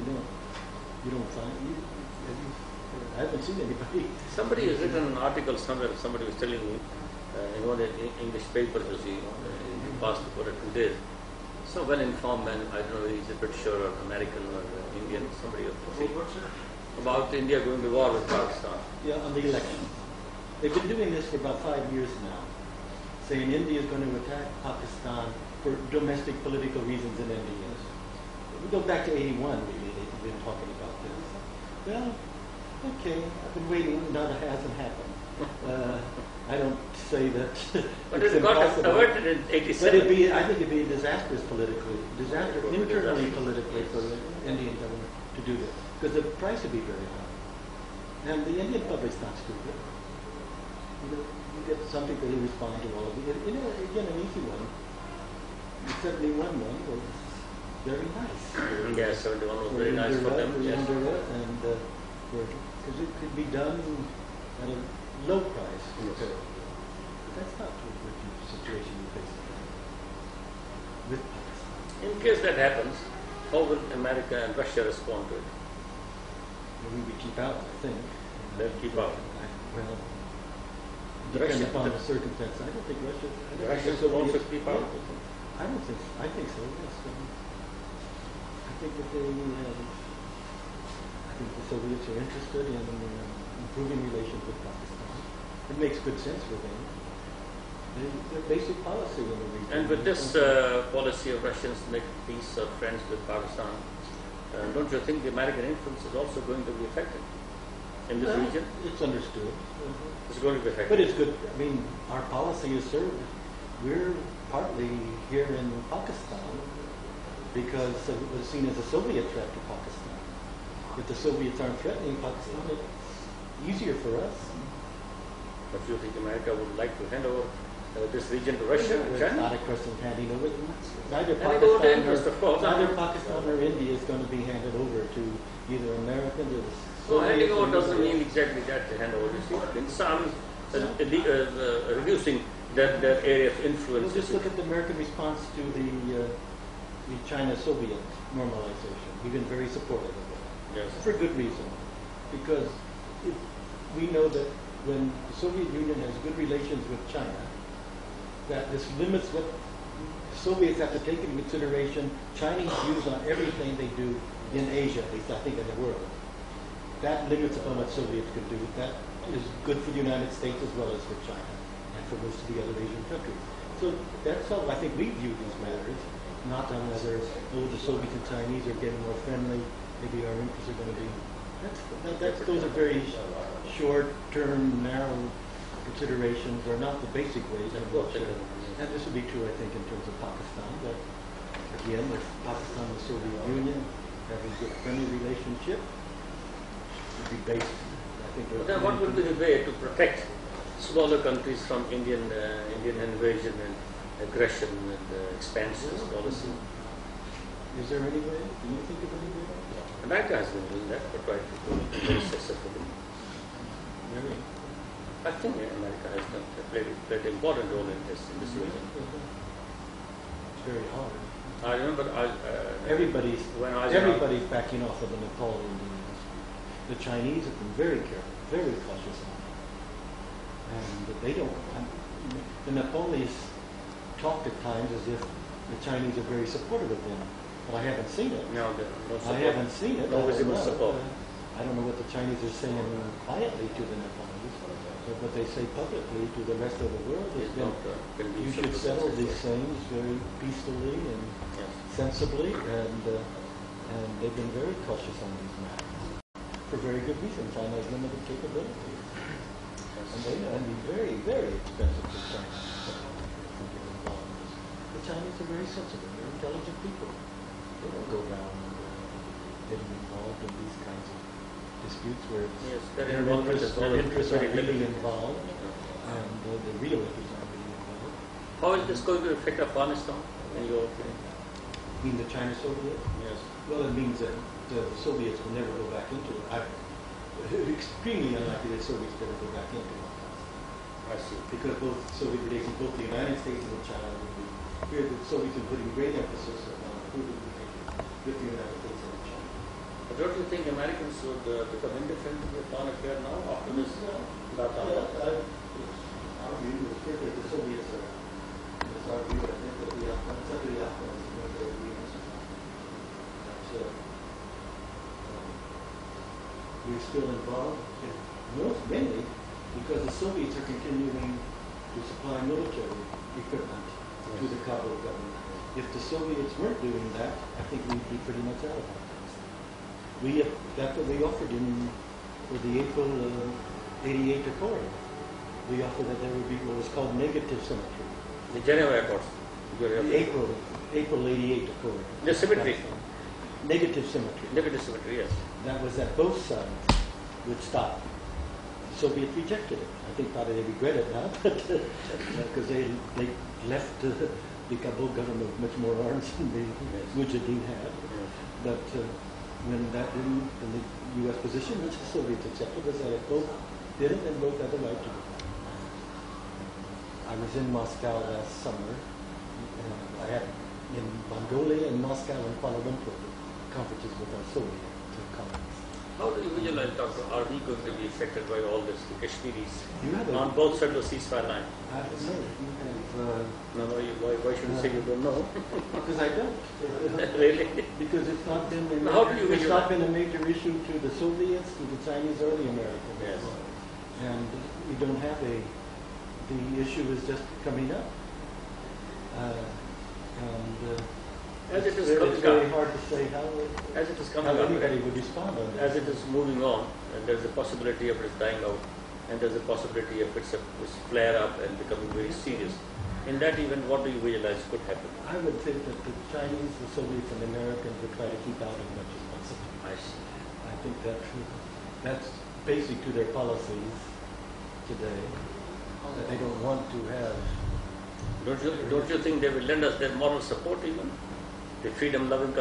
you don't find I haven't seen anybody. Somebody has written an article somewhere. Somebody was telling me in one of the English papers, you see, in the past for 2 days. So well-informed man, I don't know if he's a British or American or Indian, somebody about India going to war with Pakistan. Yeah, on the election. They've been doing this for about 5 years now, saying India is going to attack Pakistan for domestic political reasons in India. We go back to 81, really, they've been talking about this. Well, okay, I've been waiting, no, it hasn't happened. I don't say that But it's it got impossible. averted in But 87. I think it'd be disastrous politically, internally politically for the Indian government to do this, because the price would be very high. And the Indian public's not stupid. You get some people who respond to all of it. Again, an easy one. The 71 one was very nice. Yeah, 71 was very nice for them. Yes. And because it could be done at a low price. Yes. But that's not the situation you face with Pakistan. In case that happens, how will America and Russia respond to it? We would keep out, I think. They'll keep out. Well, The depending Russian- upon the circumstance. I don't think Russia. The Russians will also keep out. I don't think. I think so. Yes. I think that they. I think the Soviets are interested in improving relations with Pakistan. It makes good sense for them. Their basic policy in the region. And with this policy of Russians to make peace or friends with Pakistan, don't you think the American influence is also going to be affected in this region? It's understood. It's going to be affected. But it's good. I mean, our policy is served. We're partly here in Pakistan because it was seen as a Soviet threat to Pakistan. If the Soviets aren't threatening Pakistan, it's easier for us. But do you think America would like to hand over this region to Russia and It's China? not a question of handing over. Neither Handing over the interest, Pakistan, of course. neither Pakistan or India is going to be handed over to either American or the So handing Soviets over or doesn't mean exactly that, to hand over. You see, it means some reducing their area of influence. We'll just look at the American response to the China-Soviet normalization. We've been very supportive of it. Yes. For good reason. Because we know that when the Soviet Union has good relations with China, that this limits what Soviets have to take into consideration Chinese views on everything they do in Asia, at least I think in the world. That limits upon what Soviets could do. That is good for the United States as well as for China and for most of the other Asian countries. So that's how I think we view these matters, not on whether the Soviets and Chinese are getting more friendly, maybe our interests are going to be. Those are very short-term, narrow considerations, are not the basic ways in which. And this would be true, I think, in terms of Pakistan. That again, if Pakistan and the Soviet Union have a good friendly relationship, would be based. I think. But then what would be the way to protect smaller countries from Indian invasion and aggression and expansion policy? Is there any way? Do you think of any way? America has been doing that, but right, very successfully. Really? I think America has played an important role in this region. It's very hard. I remember Everybody's when I was everybody's backing off of the Napoleon Unions. The Chinese have been very careful, very cautious on it. And they don't. The Napoleons talked at times as if the Chinese are very supportive of them. But I haven't seen it. No support. I haven't seen it. No visible support. I don't know what the Chinese are saying quietly to the Nepalese, but what they say publicly to the rest of the world is that you should settle these things very peacefully and sensibly, and they've been very cautious on these matters for very good reason. China has limited capability, and they can be very, very expensive for China to get involved in this. The Chinese are very sensitive, very intelligent people. They don't go around getting involved in these kinds of disputes where their interests are really involved, and the real interests are really involved. How is this going to affect Afghanistan, in your opinion? You mean the China-Soviet? Yes. Well, it means that the Soviets will never go back into it. It's extremely unlikely that Soviets will ever go back into it. I see. Because both Soviet relations, both the United States and China, would be here. The Soviets are putting great emphasis on improving relations with the United States and China. But don't you think Americans would become indifferent to the foreign affair now after this data? Our view is that the Soviets are, it's our view, I think, that the Afghans, some of the Afghans are very weak. We're still involved, mainly because the Soviets are continuing to supply military equipment to the Kabul government. If the Soviets weren't doing that, I think we'd be pretty much out of it. That's what we offered for the April '88 Accord. We offered that there would be what was called negative symmetry. The Geneva Accords. The April '88 Accord. The symmetry. Negative symmetry. Negative symmetry, yes. That was that both sides would stop. The Soviets rejected it. I think probably they regret it now, because they left the Kabul government with much more arms than the Mujahideen had. But when that didn't, in the U.S. position, which the Soviets accepted, was that both did it and both had the right to do it. I was in Moscow last summer. I had in Mongolia and Moscow and Kuala Lumpur conferences with our Soviet colleagues. How do you visualize, Doctor, are we going to be affected by all this, the Kashmiris, You on both sides of the ceasefire line? I don't know. You have, Why should you say you don't know? because I don't. Really? Because it's not been a How do you it's visualize? not been a major issue to the Soviets, to the Chinese, or the Americans. Yes. And we don't have the issue is just coming up. As it is it's coming very up, hard to say how as it is coming up, anybody would respond on as this. it is moving on, and there's a possibility of it dying out, and there's a possibility of its flare up and becoming very serious. In that event, what do you visualize could happen? I would think that the Chinese, the Soviets, and the Americans would try to keep out as much as possible. I see. I think that's basic to their policies today, that they don't want to have. Don't you think they will lend us their moral support even? The freedom-loving